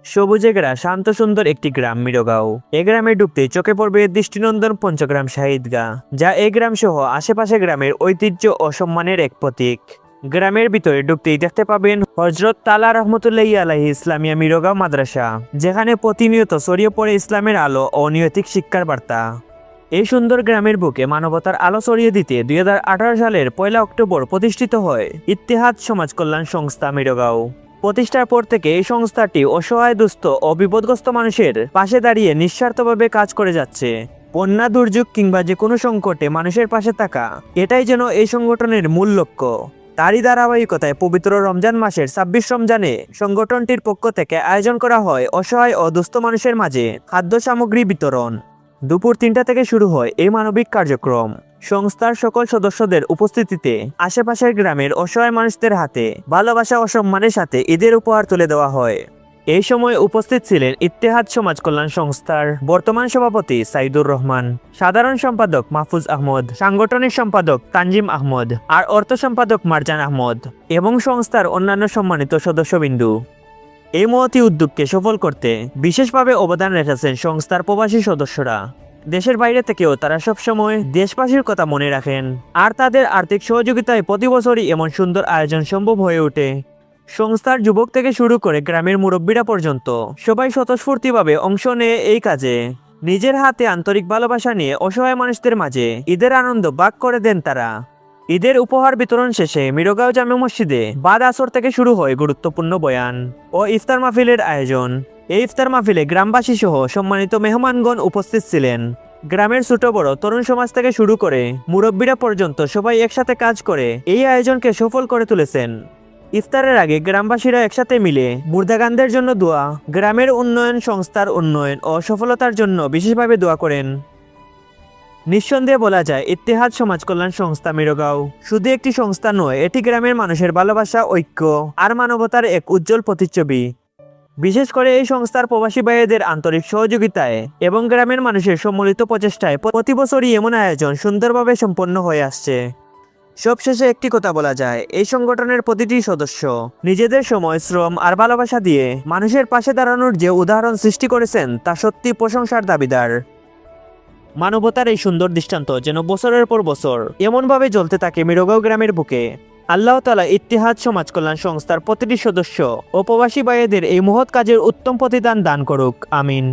সবুজে ঘেরা শান্ত সুন্দর একটি গ্রাম মিরগাঁও। এ গ্রামে ঢুকতেই চোখে পড়বে দৃষ্টিনন্দন পঞ্চগ্রাম শাহিদগাহ, যা এই গ্রাম সহ আশেপাশে গ্রামের ঐতিহ্য ও সম্মানের এক প্রতীক। গ্রামের ভিতরে ঢুকতেই দেখতে পাবেন হযরত তালা রহমতুল্লাহি আলাইহি ইসলামিয়া মিরগাঁও মাদ্রাসা, যেখানে প্রতিনিয়ত ছড়িয়ে পড়ে ইসলামের আলো ও নৈতিক শিক্ষার বার্তা। এই সুন্দর গ্রামের বুকে মানবতার আলো ছড়িয়ে দিতে 2018 সালের 1 অক্টোবর প্রতিষ্ঠিত হয় ইত্তেহাদ সমাজ কল্যাণ সংস্থা মিরগাঁও। প্রতিষ্ঠার পর থেকে এই সংস্থাটি অসহায়, দুস্থ ও বিপদগ্রস্ত মানুষের পাশে দাঁড়িয়ে নিঃস্বার্থভাবে কাজ করে যাচ্ছে। বন্যা, দুর্যোগ কিংবা যে কোনো সংকটে মানুষের পাশে থাকা, এটাই যেন এই সংগঠনের মূল লক্ষ্য। তারই ধারাবাহিকতায় পবিত্র রমজান মাসের 26 রমজানে সংগঠনটির পক্ষ থেকে আয়োজন করা হয় অসহায় ও দুস্থ মানুষের মাঝে খাদ্য সামগ্রী বিতরণ। দুপুর 3টা থেকে শুরু হয় এই মানবিক কার্যক্রম। সংস্থার সকল সদস্যদের উপস্থিতিতে আশেপাশের গ্রামের অসহায় মানুষদের হাতে ভালোবাসা ও সম্মানের সাথে ঈদের উপহার তুলে দেওয়া হয়। এই সময় উপস্থিত ছিলেন ইত্তেহাদ সমাজ কল্যাণ সংস্থার বর্তমান সভাপতি সাইদুর রহমান, সাধারণ সম্পাদক মাহফুজ আহমদ, সাংগঠনিক সম্পাদক তানজিম আহমদ আর অর্থ সম্পাদক মারজান আহমদ এবং সংস্থার অন্যান্য সম্মানিত সদস্যবৃন্দু। এই মহতী উদ্যোগকে সফল করতে বিশেষভাবে অবদান রেখেছেন সংস্থার প্রবাসী সদস্যরা। দেশের বাইরে থেকেও তারা সবসময় দেশবাসীর কথা মনে রাখেন, আর তাদের আর্থিক সহযোগিতায় প্রতি বছরই এমন সুন্দর আয়োজন সম্ভব হয়ে ওঠে। সংস্থার যুবক থেকে শুরু করে গ্রামের মুরব্বীরা পর্যন্ত সবাই স্বতঃস্ফূর্তভাবে অংশ নেয় এই কাজে। নিজের হাতে আন্তরিক ভালোবাসা নিয়ে অসহায় মানুষদের মাঝে ঈদের আনন্দ ভাগ করে দেন তারা। ঈদের উপহার বিতরণ শেষে মিরগাঁও জামে মসজিদে বাদ আসর থেকে শুরু হয় গুরুত্বপূর্ণ বয়ান ও ইফতার মাহফিলের আয়োজন। এই ইফতার মাহফিলে গ্রামবাসী সহ সম্মানিত মেহমানগণ উপস্থিত ছিলেন। গ্রামের ছোট বড় তরুণ সমাজ থেকে শুরু করে মুরব্বীরা পর্যন্ত সবাই একসাথে কাজ করে এই আয়োজনকে সফল করে তুলেছেন। ইফতারের আগে গ্রামবাসীরা একসাথে মিলে মুর্দাগানদের জন্য দোয়া, গ্রামের উন্নয়ন, সংস্থার উন্নয়ন ও সফলতার জন্য বিশেষভাবে দোয়া করেন। নিঃসন্দেহে বলা যায় ইত্তেহাদ সমাজ কল্যাণ সংস্থা মিরগাঁও শুধু একটি সংস্থা নয়, এটি গ্রামের মানুষের ভালোবাসা, ঐক্য আর মানবতার এক উজ্জ্বল প্রতিচ্ছবি। বিশেষ করে এই সংস্থার প্রবাসী ভাইদের আন্তরিক সহযোগিতায় এবং গ্রামের মানুষের সম্মিলিত প্রচেষ্টায় প্রতি বছরই এমন আয়োজন সুন্দরভাবে সম্পন্ন হয়ে আসছে। সবশেষে একটি কথা বলা যায়, এই সংগঠনের প্রতিটি সদস্য নিজেদের সময়, শ্রম আর ভালোবাসা দিয়ে মানুষের পাশে দাঁড়ানোর যে উদাহরণ সৃষ্টি করেছেন তা সত্যি প্রশংসার দাবিদার। মানবতার এই সুন্দর দৃষ্টান্ত যেন বছরের পর বছর এমনভাবে জ্বলতে থাকে মিরগাঁও গ্রামের বুকে। আল্লাহ তাআলা ইত্তেহাদ সমাজ কল্যাণ সংস্থার প্রতিটি সদস্য ও প্রবাসী ভাইদের এই মহৎ কাজের উত্তম প্রতিদান দান করুক, আমিন।